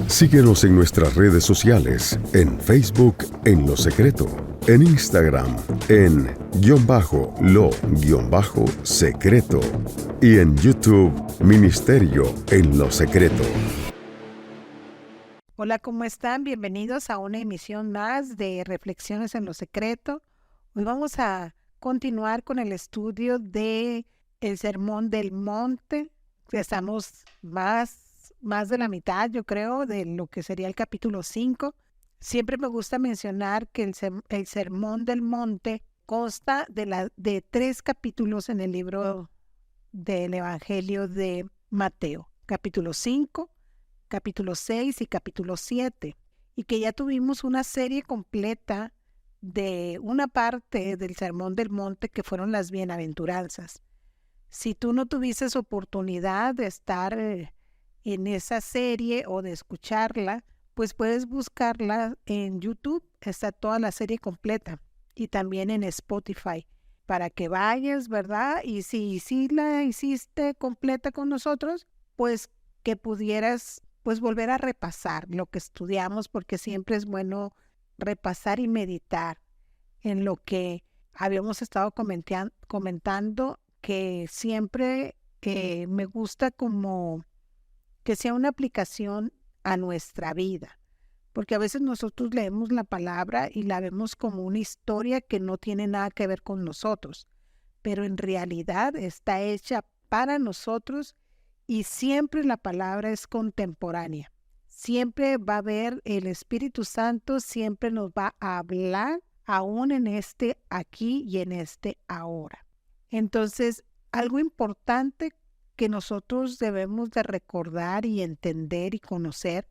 Síguenos en nuestras redes sociales, en Facebook en Lo Secreto, en Instagram en _lo_secreto y en YouTube Ministerio en Lo Secreto. Hola, ¿cómo están? Bienvenidos a una emisión más de Reflexiones en Lo Secreto. Hoy vamos a continuar con el estudio de el Sermón del Monte. Estamos más de la mitad, yo creo, de lo que sería el capítulo 5. Siempre me gusta mencionar que el Sermón del Monte consta de 3 capítulos en el libro del Evangelio de Mateo. Capítulo 5, capítulo 6 y capítulo 7, y que ya tuvimos una serie completa de una parte del Sermón del Monte que fueron las bienaventuranzas. Si tú no tuvieses oportunidad de estar en esa serie o de escucharla, pues puedes buscarla en YouTube, está toda la serie completa, y también en Spotify, para que vayas, ¿verdad? Y si la hiciste completa con nosotros, pues que pudieras pues volver a repasar lo que estudiamos, porque siempre es bueno repasar y meditar en lo que habíamos estado comentando, que siempre me gusta como que sea una aplicación a nuestra vida, porque a veces nosotros leemos la palabra y la vemos como una historia que no tiene nada que ver con nosotros, pero en realidad está hecha para nosotros. Y siempre la palabra es contemporánea. Siempre va a haber el Espíritu Santo, siempre nos va a hablar, aún en este aquí y en este ahora. Entonces, algo importante que nosotros debemos de recordar y entender y conocer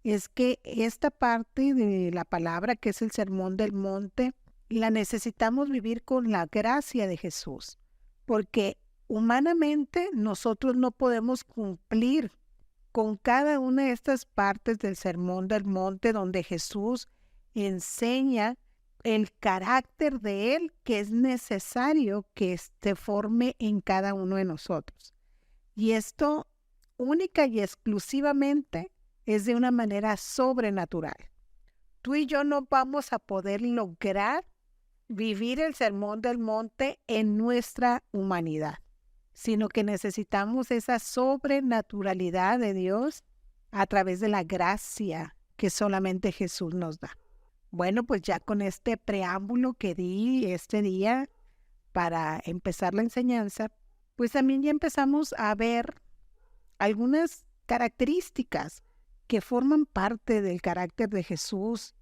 es que esta parte de la palabra, que es el Sermón del Monte, la necesitamos vivir con la gracia de Jesús, porque humanamente nosotros no podemos cumplir con cada una de estas partes del Sermón del Monte donde Jesús enseña el carácter de Él que es necesario que se forme en cada uno de nosotros. Y esto única y exclusivamente es de una manera sobrenatural. Tú y yo no vamos a poder lograr vivir el Sermón del Monte en nuestra humanidad, sino que necesitamos esa sobrenaturalidad de Dios a través de la gracia que solamente Jesús nos da. Bueno, pues ya con este preámbulo que di este día para empezar la enseñanza, pues también ya empezamos a ver algunas características que forman parte del carácter de Jesús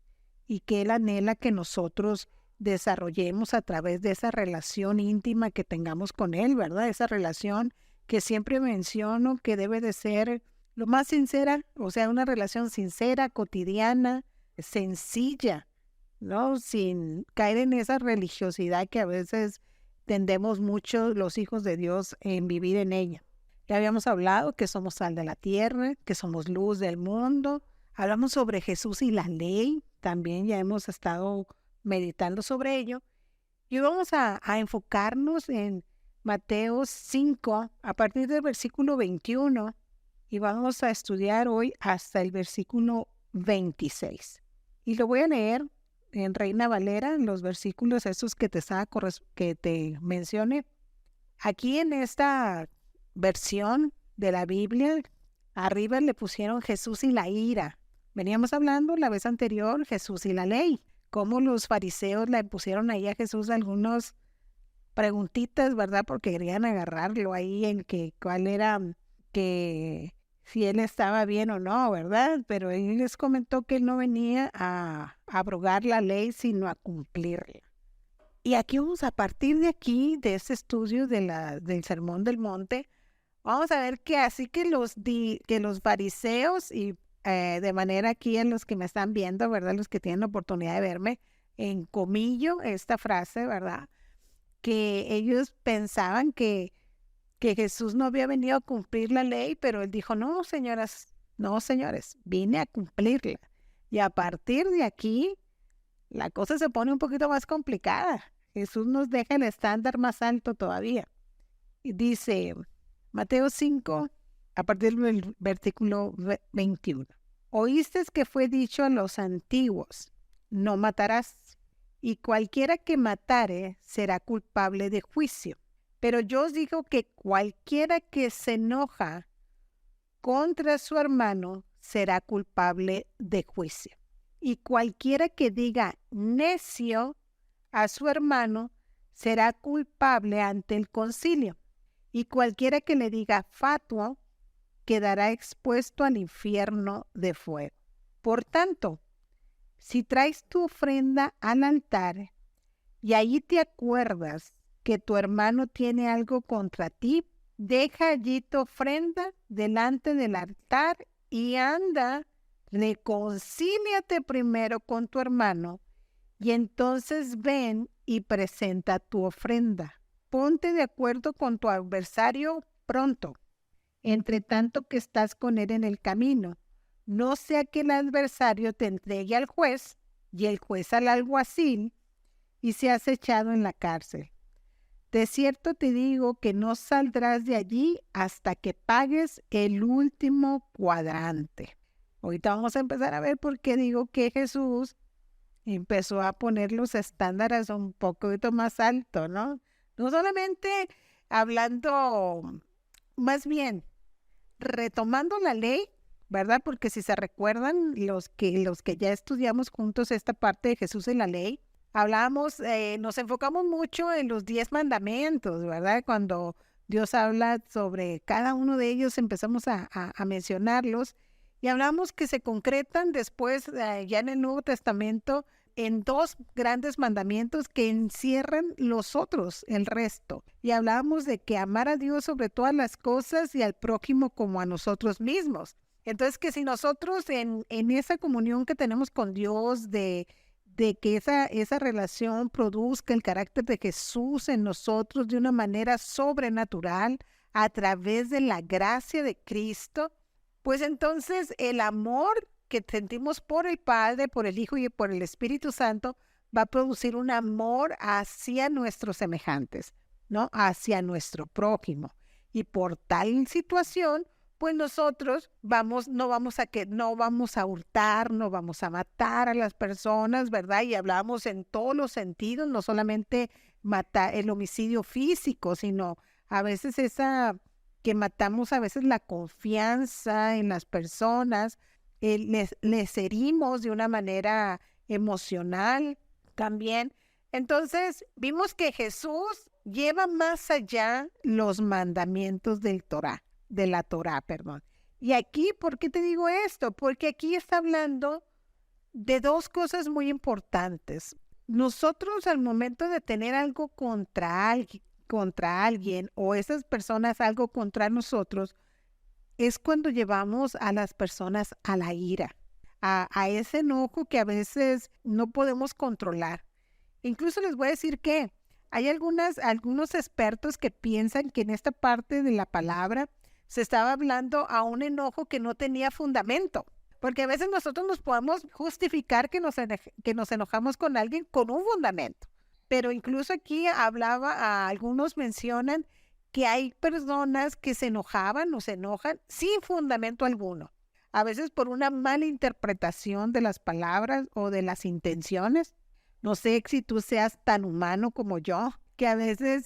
y que Él anhela que nosotros desarrollemos a través de esa relación íntima que tengamos con Él, ¿verdad? Esa relación que siempre menciono que debe de ser lo más sincera, o sea, una relación sincera, cotidiana, sencilla, ¿no? Sin caer en esa religiosidad que a veces tendemos mucho los hijos de Dios en vivir en ella. Ya habíamos hablado que somos sal de la tierra, que somos luz del mundo. Hablamos sobre Jesús y la ley, también ya hemos estado meditando sobre ello. Y vamos a enfocarnos en Mateo 5, a partir del versículo 21, y vamos a estudiar hoy hasta el versículo 26. Y lo voy a leer en Reina Valera, en los versículos esos que te mencioné. Aquí en esta versión de la Biblia, arriba le pusieron Jesús y la ira. Veníamos hablando la vez anterior, Jesús y la ley, cómo los fariseos le pusieron ahí a Jesús algunas preguntitas, ¿verdad? Porque querían agarrarlo ahí en que cuál era, que si él estaba bien o no, ¿verdad? Pero él les comentó que él no venía a abrogar la ley, sino a cumplirla. Y aquí vamos, a partir de aquí, de este estudio del Sermón del Monte, vamos a ver que así que los fariseos, y de manera aquí en los que me están viendo, ¿verdad? Los que tienen la oportunidad de verme, en comillo esta frase, ¿verdad? Que ellos pensaban que Jesús no había venido a cumplir la ley, pero él dijo, no, señoras, no, señores, vine a cumplirla. Y a partir de aquí, la cosa se pone un poquito más complicada. Jesús nos deja el estándar más alto todavía. Y dice Mateo 5, a partir del versículo 21. Oíste que fue dicho a los antiguos, no matarás, y cualquiera que matare será culpable de juicio. Pero yo os digo que cualquiera que se enoja contra su hermano será culpable de juicio. Y cualquiera que diga necio a su hermano será culpable ante el concilio. Y cualquiera que le diga fatuo quedará expuesto al infierno de fuego. Por tanto, si traes tu ofrenda al altar y allí te acuerdas que tu hermano tiene algo contra ti, deja allí tu ofrenda delante del altar y anda, reconcíliate primero con tu hermano y entonces ven y presenta tu ofrenda. Ponte de acuerdo con tu adversario pronto, entre tanto que estás con él en el camino. No sea que el adversario te entregue al juez y el juez al alguacil y seas echado en la cárcel. De cierto te digo que no saldrás de allí hasta que pagues el último cuadrante. Ahorita vamos a empezar a ver por qué digo que Jesús empezó a poner los estándares un poquito más alto, ¿no? No solamente hablando, más bien retomando la ley, ¿verdad? Porque si se recuerdan los que ya estudiamos juntos esta parte de Jesús en la ley, hablamos, nos enfocamos mucho en los 10 mandamientos, ¿verdad? Cuando Dios habla sobre cada uno de ellos, empezamos a mencionarlos y hablamos que se concretan después, ya en el Nuevo Testamento, en 2 grandes mandamientos que encierran los otros, el resto. Y hablábamos de que amar a Dios sobre todas las cosas y al prójimo como a nosotros mismos. Entonces, que si nosotros en esa comunión que tenemos con Dios, de que esa relación produzca el carácter de Jesús en nosotros de una manera sobrenatural a través de la gracia de Cristo, pues entonces el amor que sentimos por el Padre, por el Hijo y por el Espíritu Santo va a producir un amor hacia nuestros semejantes, ¿no? Hacia nuestro prójimo. Y por tal situación, pues nosotros no vamos a hurtar, no vamos a matar a las personas, ¿verdad? Y hablamos en todos los sentidos, no solamente matar el homicidio físico, sino a veces que matamos a veces la confianza en las personas, les herimos de una manera emocional también. Entonces, vimos que Jesús lleva más allá los mandamientos de la Torá. Y aquí, ¿por qué te digo esto? Porque aquí está hablando de 2 cosas muy importantes. Nosotros al momento de tener algo contra alguien o esas personas algo contra nosotros, es cuando llevamos a las personas a la ira, a ese enojo que a veces no podemos controlar. Incluso les voy a decir que hay algunos expertos que piensan que en esta parte de la palabra se estaba hablando a un enojo que no tenía fundamento, porque a veces nosotros nos podemos justificar que nos enojamos con alguien con un fundamento, pero incluso aquí algunos mencionan que hay personas que se enojaban o se enojan sin fundamento alguno, a veces por una mala interpretación de las palabras o de las intenciones. No sé si tú seas tan humano como yo, que a veces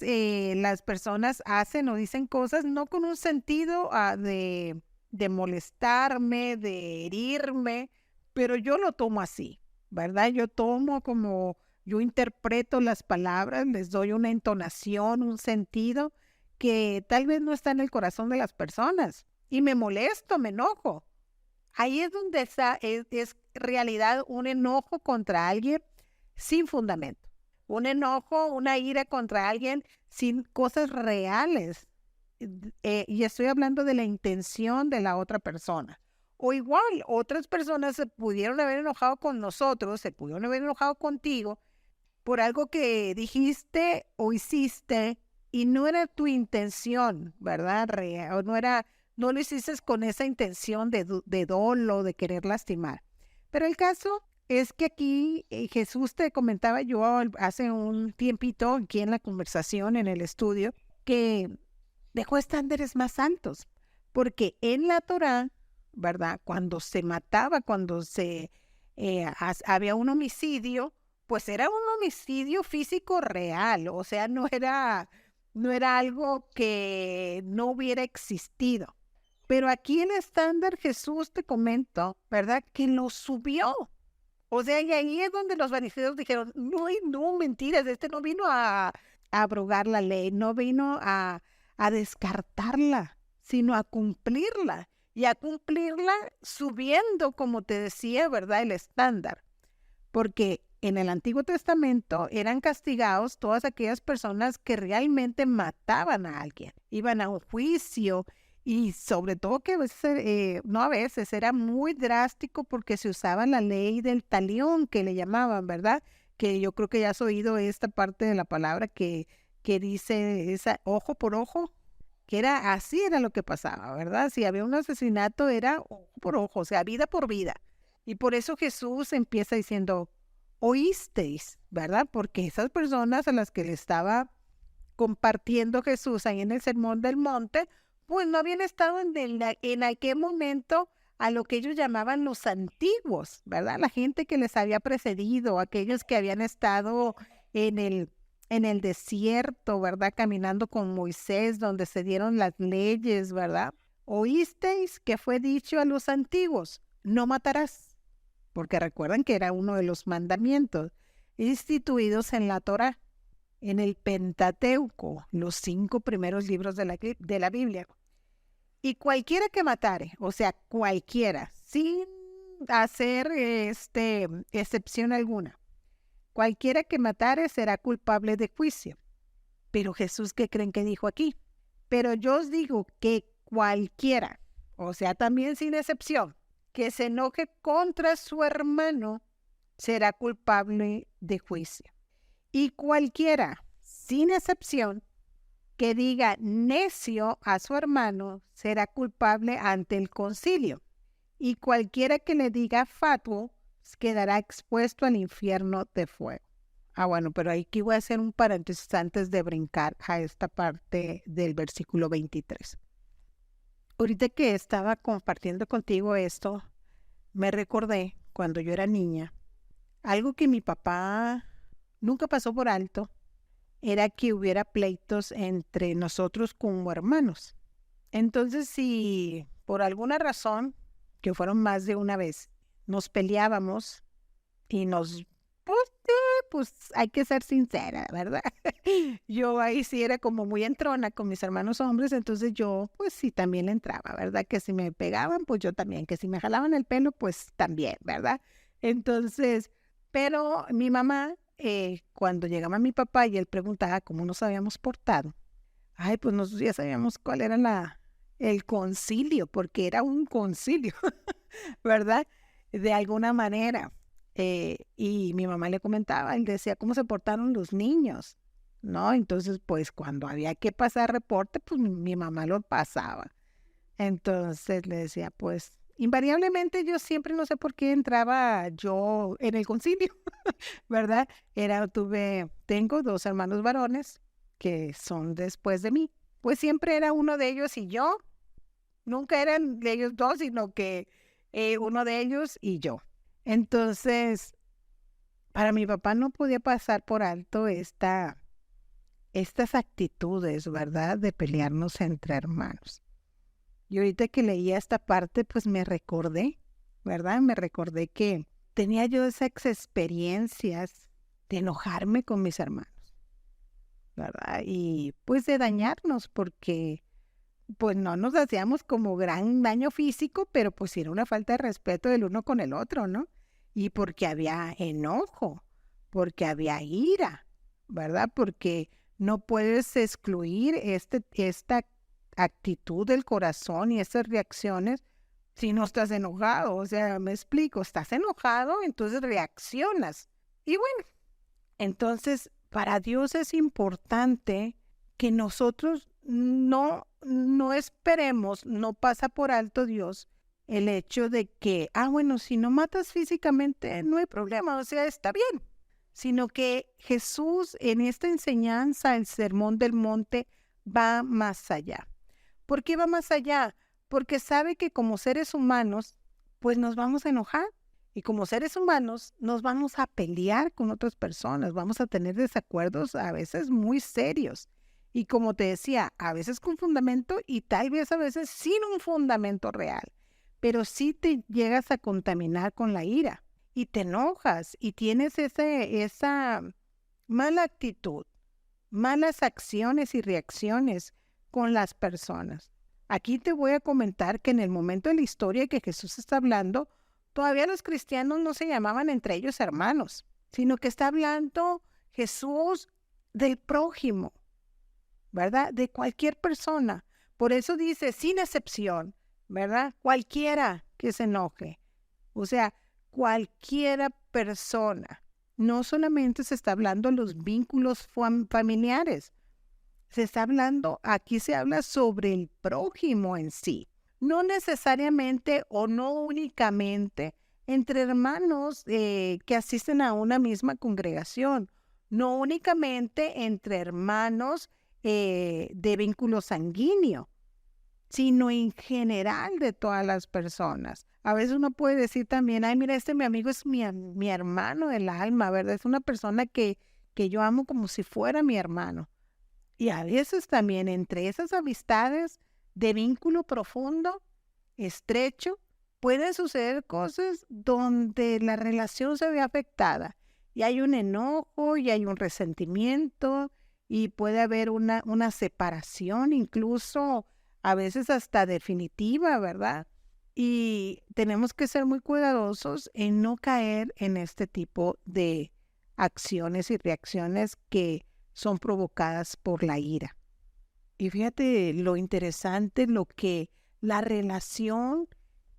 las personas hacen o dicen cosas no con un sentido de molestarme, de herirme, pero yo lo tomo así, ¿verdad? Yo interpreto las palabras, les doy una entonación, un sentido que tal vez no está en el corazón de las personas y me molesto, me enojo. Ahí es donde es realidad un enojo contra alguien sin fundamento, un enojo, una ira contra alguien sin cosas reales. Y estoy hablando de la intención de la otra persona. O igual, otras personas se pudieron haber enojado con nosotros, se pudieron haber enojado contigo por algo que dijiste o hiciste y no era tu intención, ¿verdad? O no lo hiciste con esa intención de dolo, de querer lastimar. Pero el caso es que aquí Jesús, te comentaba yo hace un tiempito aquí en la conversación, en el estudio, que dejó estándares más altos, porque en la Torá, ¿verdad? Cuando se mataba, cuando había un homicidio, pues era un homicidio físico real, o sea, no era algo que no hubiera existido. Pero aquí el estándar Jesús te comento, ¿verdad? Que lo subió. O sea, y ahí es donde los fariseos dijeron, no, no, mentiras, no vino a abrogar la ley, no vino a descartarla, sino a cumplirla. Y a cumplirla subiendo, como te decía, ¿verdad? El estándar. Porque en el Antiguo Testamento eran castigados todas aquellas personas que realmente mataban a alguien. Iban a un juicio y sobre todo que a veces, no a veces, era muy drástico porque se usaba la ley del talión que le llamaban, ¿verdad? Que yo creo que ya has oído esta parte de la palabra que dice esa ojo por ojo, que era así era lo que pasaba, ¿verdad? Si había un asesinato era ojo por ojo, o sea, vida por vida. Y por eso Jesús empieza diciendo, oísteis, ¿verdad? Porque esas personas a las que le estaba compartiendo Jesús ahí en el Sermón del Monte, pues no habían estado en aquel momento a lo que ellos llamaban los antiguos, ¿verdad? La gente que les había precedido, aquellos que habían estado en el desierto, ¿verdad? Caminando con Moisés, donde se dieron las leyes, ¿verdad? Oísteis que fue dicho a los antiguos, no matarás, porque recuerdan que era uno de los mandamientos instituidos en la Torá, en el Pentateuco, los 5 primeros libros de la Biblia. Y cualquiera que matare, o sea, cualquiera, sin hacer excepción alguna, cualquiera que matare será culpable de juicio. Pero Jesús, ¿qué creen que dijo aquí? Pero yo os digo que cualquiera, o sea, también sin excepción, que se enoje contra su hermano, será culpable de juicio. Y cualquiera, sin excepción, que diga necio a su hermano, será culpable ante el concilio. Y cualquiera que le diga fatuo, quedará expuesto al infierno de fuego. Bueno, pero aquí voy a hacer un paréntesis antes de brincar a esta parte del versículo 23. Ahorita que estaba compartiendo contigo esto, me recordé cuando yo era niña, algo que mi papá nunca pasó por alto, era que hubiera pleitos entre nosotros como hermanos. Entonces, si por alguna razón, que fueron más de una vez, nos peleábamos y pues hay que ser sincera, ¿verdad? Yo ahí sí era como muy entrona con mis hermanos hombres, entonces yo pues sí también le entraba, ¿verdad? Que si me pegaban, pues yo también, que si me jalaban el pelo, pues también, ¿verdad? Entonces, pero mi mamá, cuando llegaba mi papá y él preguntaba cómo nos habíamos portado, pues nosotros ya sabíamos cuál era el concilio, porque era un concilio, ¿verdad? De alguna manera. Y mi mamá le comentaba, él decía cómo se portaron los niños, ¿no? Entonces, pues cuando había que pasar reporte, pues mi mamá lo pasaba. Entonces le decía, pues invariablemente yo siempre no sé por qué entraba yo en el concilio, ¿verdad? Tengo 2 hermanos varones que son después de mí. Pues siempre era uno de ellos y yo. Nunca eran de ellos 2, sino que uno de ellos y yo. Entonces, para mi papá no podía pasar por alto estas actitudes, ¿verdad? De pelearnos entre hermanos. Y ahorita que leía esta parte, pues me recordé, ¿verdad? Me recordé que tenía yo esas experiencias de enojarme con mis hermanos, ¿verdad? Y pues de dañarnos, porque pues no nos hacíamos como gran daño físico, pero pues era una falta de respeto del uno con el otro, ¿no? Y porque había enojo, porque había ira, ¿verdad? Porque no puedes excluir esta actitud del corazón y esas reacciones si no estás enojado. O sea, me explico, estás enojado, entonces reaccionas. Y bueno, entonces para Dios es importante que nosotros no esperemos, no pasa por alto Dios el hecho de que, bueno, si no matas físicamente no hay problema, o sea, está bien, sino que Jesús en esta enseñanza, el Sermón del Monte, va más allá. ¿Por qué va más allá? porque sabe que como seres humanos, pues nos vamos a enojar. Y como seres humanos, nos vamos a pelear con otras personas, vamos a tener desacuerdos a veces muy serios. Y como te decía, a veces con fundamento y tal vez a veces sin un fundamento real. Pero sí te llegas a contaminar con la ira y te enojas y tienes esa mala actitud, malas acciones y reacciones con las personas. Aquí te voy a comentar que en el momento de la historia que Jesús está hablando, todavía los cristianos no se llamaban entre ellos hermanos, sino que está hablando Jesús del prójimo, ¿verdad? De cualquier persona. Por eso dice, sin excepción, ¿verdad? Cualquiera que se enoje. O sea, cualquiera persona. No solamente se está hablando de los vínculos familiares. Se está hablando, aquí se habla sobre el prójimo en sí. No necesariamente o no únicamente entre hermanos que asisten a una misma congregación. No únicamente entre hermanos de vínculo sanguíneo, sino en general de todas las personas. A veces uno puede decir también, ay, mira, mi amigo es mi hermano del alma, ¿verdad? Es una persona que yo amo como si fuera mi hermano. Y a veces también entre esas amistades de vínculo profundo, estrecho, pueden suceder cosas donde la relación se ve afectada. Y hay un enojo, y hay un resentimiento, y puede haber una separación, incluso a veces hasta definitiva, ¿verdad? Y tenemos que ser muy cuidadosos en no caer en este tipo de acciones y reacciones que son provocadas por la ira. Y fíjate lo interesante, la relación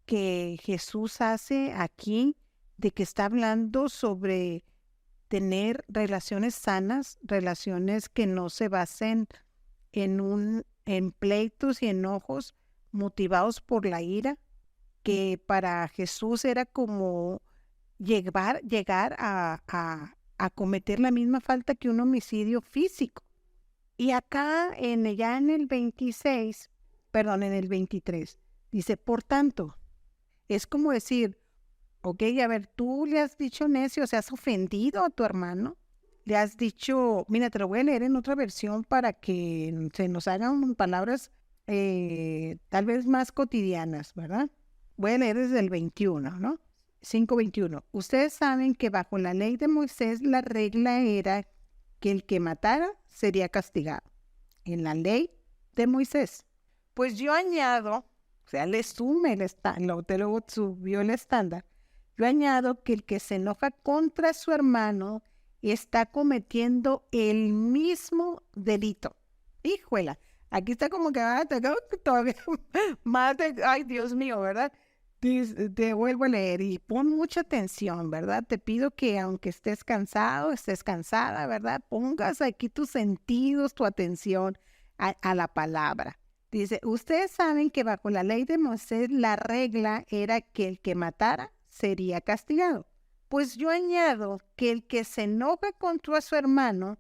que Jesús hace aquí, de que está hablando sobre tener relaciones sanas, relaciones que no se basen en pleitos y enojos motivados por la ira, que para Jesús era como llegar a cometer la misma falta que un homicidio físico. Y acá ya en el 23, dice, por tanto, es como decir, ok, a ver, tú le has dicho necio, o sea, has ofendido a tu hermano, le has dicho, mira, te lo voy a leer en otra versión para que se nos hagan palabras tal vez más cotidianas, ¿verdad? Voy a leer desde el 21, ¿no? 5:21. Ustedes saben que bajo la ley de Moisés la regla era que el que matara sería castigado. En la ley de Moisés. Pues yo añado, o sea, le sume el estándar, luego subió el estándar. Yo añado que el que se enoja contra su hermano está cometiendo el mismo delito. Híjuela, aquí está como que todavía más ay, Dios mío, ¿verdad? Te vuelvo a leer y pon mucha atención, ¿verdad? Te pido que aunque estés cansado, estés cansada, ¿verdad? Pongas aquí tus sentidos, tu atención a la palabra. Dice, ustedes saben que bajo la ley de Moisés la regla era que el que matara sería castigado. Pues yo añado que el que se enoja contra su hermano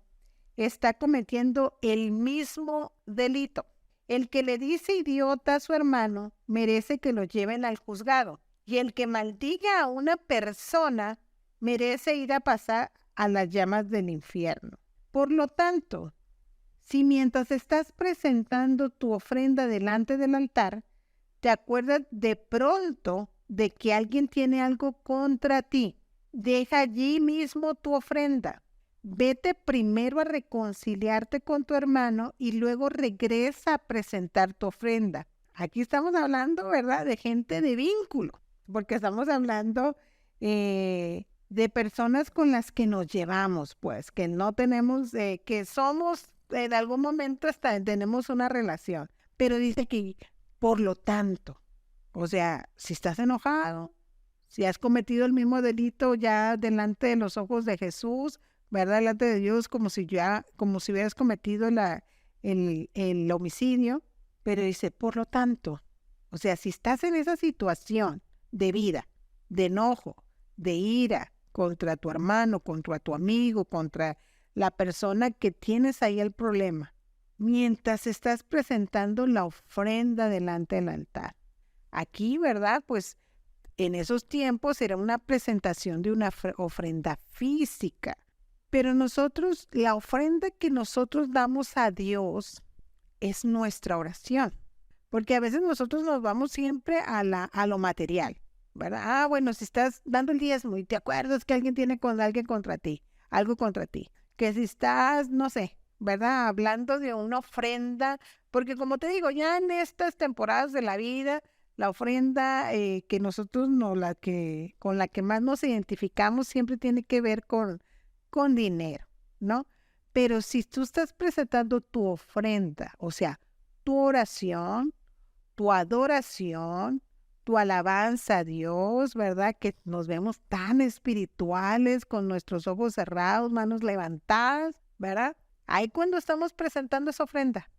está cometiendo el mismo delito. El que le dice idiota a su hermano merece que lo lleven al juzgado. Y el que maldiga a una persona merece ir a pasar a las llamas del infierno. Por lo tanto, si mientras estás presentando tu ofrenda delante del altar, te acuerdas de pronto de que alguien tiene algo contra ti, deja allí mismo tu ofrenda. Vete primero a reconciliarte con tu hermano y luego regresa a presentar tu ofrenda. Aquí estamos hablando, ¿verdad?, de gente de vínculo, porque estamos hablando de personas con las que nos llevamos, pues, que no tenemos, que somos, en algún momento hasta tenemos una relación. Pero dice que, por lo tanto, o sea, si estás enojado, si has cometido el mismo delito ya delante de los ojos de Jesús, ¿verdad? Delante de Dios, como si hubieras cometido el homicidio, pero dice, por lo tanto, o sea, si estás en esa situación de vida, de enojo, de ira contra tu hermano, contra tu amigo, contra la persona que tienes ahí el problema, mientras estás presentando la ofrenda delante del altar, Aquí, ¿verdad? Pues en esos tiempos era una presentación de una ofrenda física. Pero nosotros, la ofrenda que nosotros damos a Dios es nuestra oración. Porque a veces nosotros nos vamos siempre a lo material, ¿verdad? Ah, bueno, si estás dando el diezmo y te acuerdas que alguien tiene con alguien contra ti, algo contra ti, que si estás, no sé, ¿verdad? Hablando de una ofrenda, porque como te digo, ya en estas temporadas de la vida, la ofrenda que nosotros con la que más nos identificamos siempre tiene que ver con dinero, ¿no? Pero si tú estás presentando tu ofrenda, o sea, tu oración, tu adoración, tu alabanza a Dios, ¿verdad? Que nos vemos tan espirituales con nuestros ojos cerrados, manos levantadas, ¿verdad? Ahí cuando estamos presentando esa ofrenda.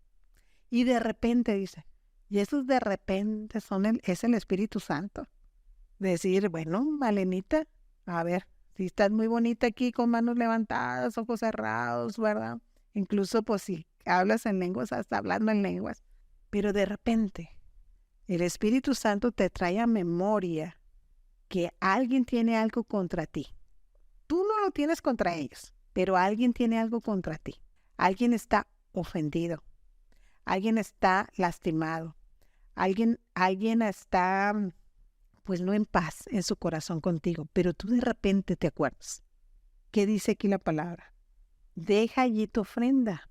Y de repente dice, y esos de repente es el Espíritu Santo. Decir, bueno, Malenita, a ver, si estás muy bonita aquí con manos levantadas, ojos cerrados, ¿verdad? Incluso pues si hablas en lenguas, hasta hablando en lenguas. Pero de repente el Espíritu Santo te trae a memoria que alguien tiene algo contra ti. Tú no lo tienes contra ellos, pero alguien tiene algo contra ti. Alguien está ofendido. Alguien está lastimado. Alguien está, pues no en paz en su corazón contigo, pero tú de repente te acuerdas. ¿Qué dice aquí la palabra? Deja allí tu ofrenda.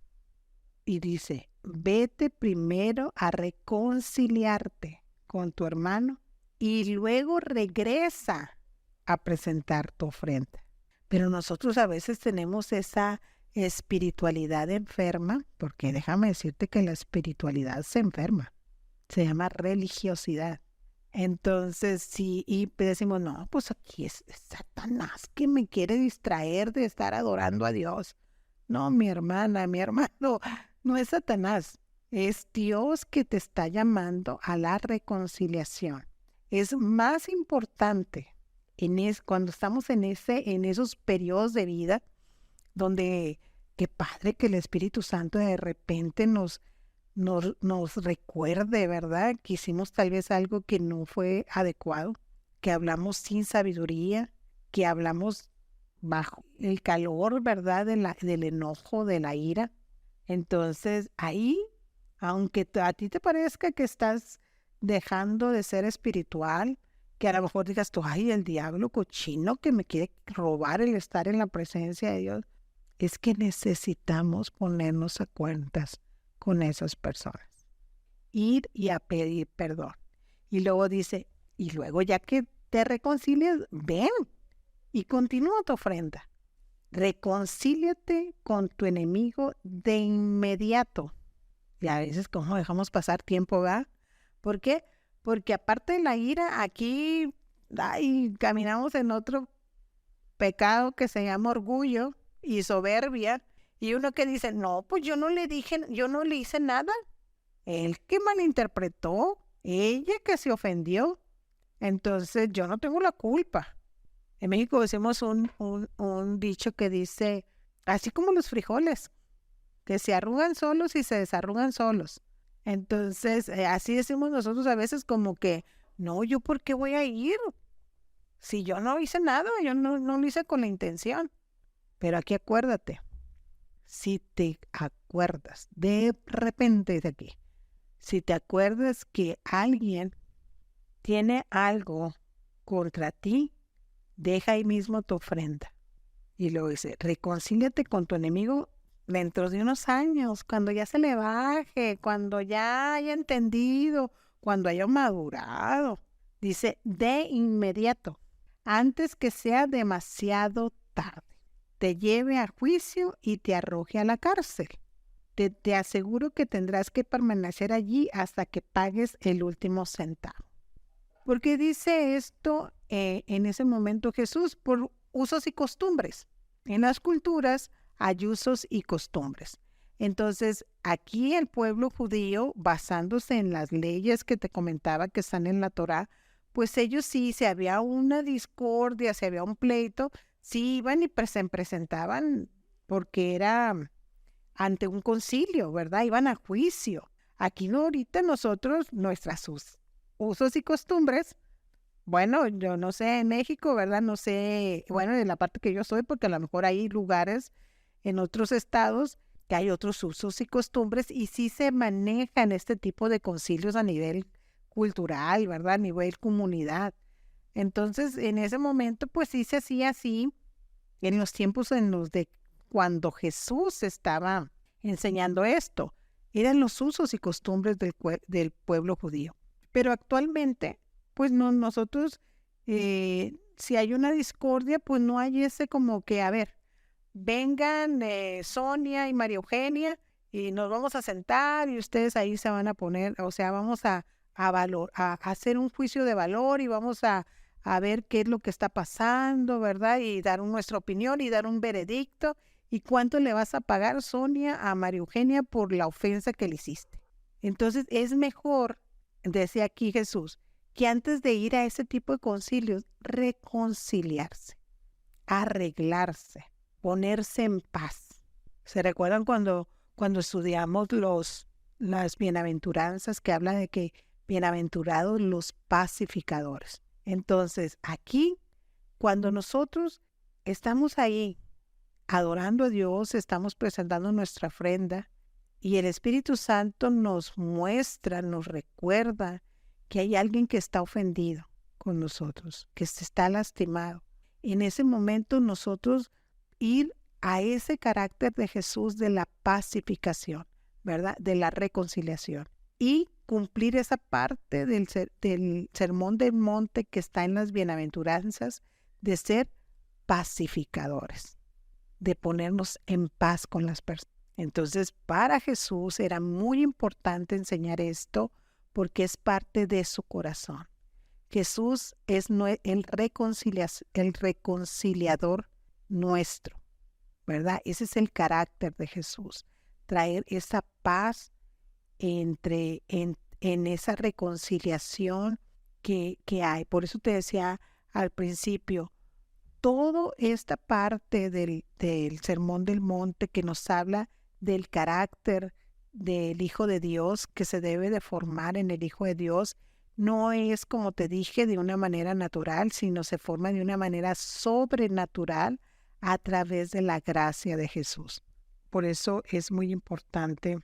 Y dice, vete primero a reconciliarte con tu hermano y luego regresa a presentar tu ofrenda. Pero nosotros a veces tenemos esa espiritualidad enferma, porque déjame decirte que la espiritualidad se enferma, se llama religiosidad. Entonces, sí, y decimos, no, pues aquí es Satanás que me quiere distraer de estar adorando a Dios. No, mi hermana, mi hermano, no es Satanás, es Dios que te está llamando a la reconciliación. Es más importante cuando estamos en esos periodos de vida donde qué padre que el Espíritu Santo de repente nos recuerde, ¿verdad? Que hicimos tal vez algo que no fue adecuado, que hablamos sin sabiduría, que hablamos bajo el calor, ¿verdad? Del enojo, de la ira. Entonces, ahí, aunque a ti te parezca que estás dejando de ser espiritual, que a lo mejor digas tú, ay, el diablo cochino que me quiere robar el estar en la presencia de Dios, es que necesitamos ponernos a cuentas con esas personas. Ir y a pedir perdón. Y luego dice, y luego ya que te reconcilias, ven y continúa tu ofrenda. Reconcíliate con tu enemigo de inmediato. Y a veces, ¿cómo dejamos pasar tiempo, va? ¿Por qué? Porque aparte de la ira, aquí caminamos en otro pecado que se llama orgullo y soberbia. Y uno que dice, no, pues yo no le hice nada. Él que malinterpretó, ella que se ofendió. Entonces yo no tengo la culpa. En México decimos un dicho que dice, así como los frijoles, que se arrugan solos y se desarrugan solos. Entonces, así decimos nosotros a veces como que, no, ¿yo por qué voy a ir? Si yo no hice nada, yo no lo hice con la intención. Pero aquí acuérdate, si te acuerdas, de repente de aquí, si te acuerdas que alguien tiene algo contra ti, deja ahí mismo tu ofrenda. Y luego dice, reconcíliate con tu enemigo dentro de unos años, cuando ya se le baje, cuando ya haya entendido, cuando haya madurado. Dice, de inmediato, antes que sea demasiado tarde, te lleve a juicio y te arroje a la cárcel. Te aseguro que tendrás que permanecer allí hasta que pagues el último centavo. ¿Por qué dice esto en ese momento Jesús? Por usos y costumbres. En las culturas hay usos y costumbres. Entonces, aquí el pueblo judío, basándose en las leyes que te comentaba que están en la Torá, pues ellos sí, si había una discordia, si había un pleito, sí iban y se presentaban porque era ante un concilio, ¿verdad? Iban a juicio. Aquí no, ahorita nosotros, nuestras usos y costumbres. Bueno, yo no sé en México, ¿verdad? No sé, bueno, en la parte que yo soy, porque a lo mejor hay lugares en otros estados que hay otros usos y costumbres y sí se manejan este tipo de concilios a nivel cultural, ¿verdad? A nivel comunidad. Entonces, en ese momento, pues sí se hacía así en los tiempos en los de cuando Jesús estaba enseñando esto. Eran los usos y costumbres del pueblo judío. Pero actualmente, pues no, nosotros, si hay una discordia, pues no hay ese como que, a ver, vengan Sonia y María Eugenia y nos vamos a sentar y ustedes ahí se van a poner, o sea, vamos a hacer un juicio de valor y vamos a ver qué es lo que está pasando, ¿verdad? Y dar nuestra opinión y dar un veredicto. ¿Y cuánto le vas a pagar, Sonia, a María Eugenia por la ofensa que le hiciste? Entonces es mejor, decía aquí Jesús, que antes de ir a ese tipo de concilios, reconciliarse, arreglarse, ponerse en paz. ¿Se recuerdan cuando estudiamos las bienaventuranzas que habla de que bienaventurados los pacificadores? Entonces, aquí, cuando nosotros estamos ahí adorando a Dios, estamos presentando nuestra ofrenda y el Espíritu Santo nos muestra, nos recuerda que hay alguien que está ofendido con nosotros, que se está lastimado. En ese momento nosotros ir a ese carácter de Jesús de la pacificación, ¿verdad? De la reconciliación. Y cumplir esa parte del sermón del monte que está en las bienaventuranzas de ser pacificadores, de ponernos en paz con las personas. Entonces, para Jesús era muy importante enseñar esto porque es parte de su corazón. Jesús es el reconciliador nuestro, ¿verdad? Ese es el carácter de Jesús, traer esa paz en esa reconciliación que hay. Por eso te decía al principio, toda esta parte del Sermón del Monte que nos habla del carácter del Hijo de Dios que se debe de formar en el Hijo de Dios, no es, como te dije, de una manera natural, sino se forma de una manera sobrenatural a través de la gracia de Jesús. Por eso es muy importante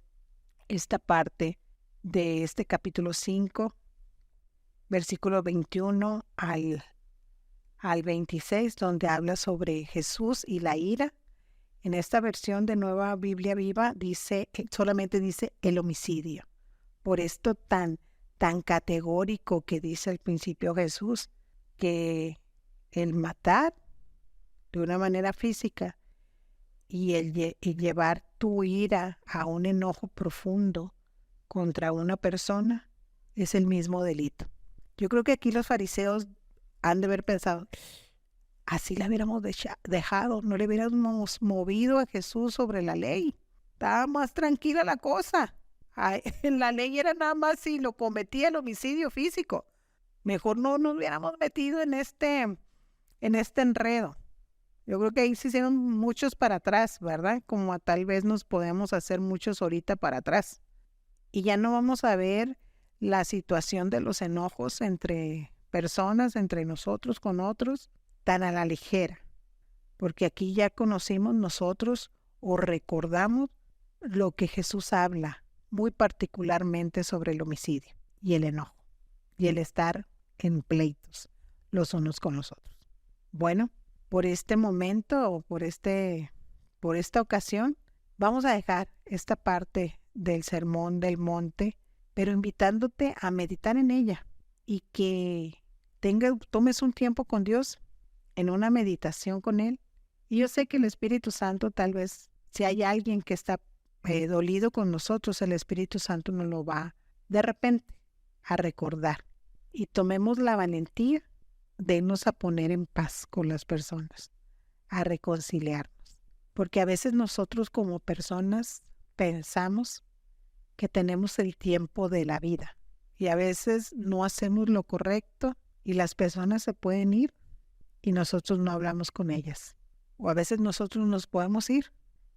esta parte de este capítulo 5, versículo 21 al 26, donde habla sobre Jesús y la ira. En esta versión de Nueva Biblia Viva solamente dice el homicidio. Por esto tan categórico que dice al principio Jesús, que el matar de una manera física y el llevar tu ira a un enojo profundo contra una persona es el mismo delito. Yo creo que aquí los fariseos han de haber pensado, así la hubiéramos dejado, no le hubiéramos movido a Jesús sobre la ley. Estaba más tranquila la cosa. En la ley era nada más si lo cometía el homicidio físico. Mejor no nos hubiéramos metido en este enredo. Yo creo que ahí se hicieron muchos para atrás, ¿verdad? Como tal vez nos podemos hacer muchos ahorita para atrás. Y ya no vamos a ver la situación de los enojos entre personas, entre nosotros con otros, tan a la ligera. Porque aquí ya conocimos nosotros o recordamos lo que Jesús habla muy particularmente sobre el homicidio y el enojo y el estar en pleitos los unos con los otros. Bueno, por este momento o por esta ocasión, vamos a dejar esta parte del Sermón del Monte, pero invitándote a meditar en ella y que tomes un tiempo con Dios en una meditación con Él. Y yo sé que el Espíritu Santo, tal vez, si hay alguien que está dolido con nosotros, el Espíritu Santo nos lo va de repente a recordar. Y tomemos la valentía de irnos a poner en paz con las personas, a reconciliarnos. Porque a veces nosotros como personas pensamos que tenemos el tiempo de la vida y a veces no hacemos lo correcto y las personas se pueden ir y nosotros no hablamos con ellas. O a veces nosotros nos podemos ir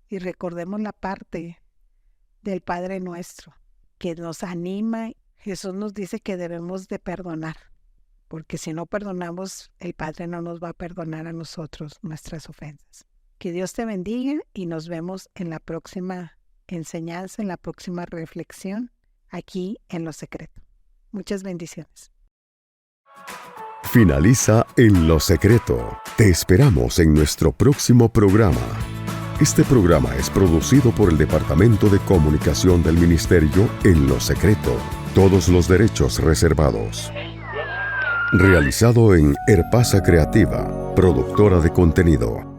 y recordemos la parte del Padre Nuestro que nos anima Jesús nos dice que debemos de perdonar, porque si no perdonamos, el Padre no nos va a perdonar a nosotros nuestras ofensas. Que Dios te bendiga y nos vemos en la próxima enseñanza, en la próxima reflexión, aquí en Lo Secreto. Muchas bendiciones. Finaliza En Lo Secreto. Te esperamos en nuestro próximo programa. Este programa es producido por el Departamento de Comunicación del Ministerio En Lo Secreto. Todos los derechos reservados. Realizado en Herpasa Creativa, productora de contenido.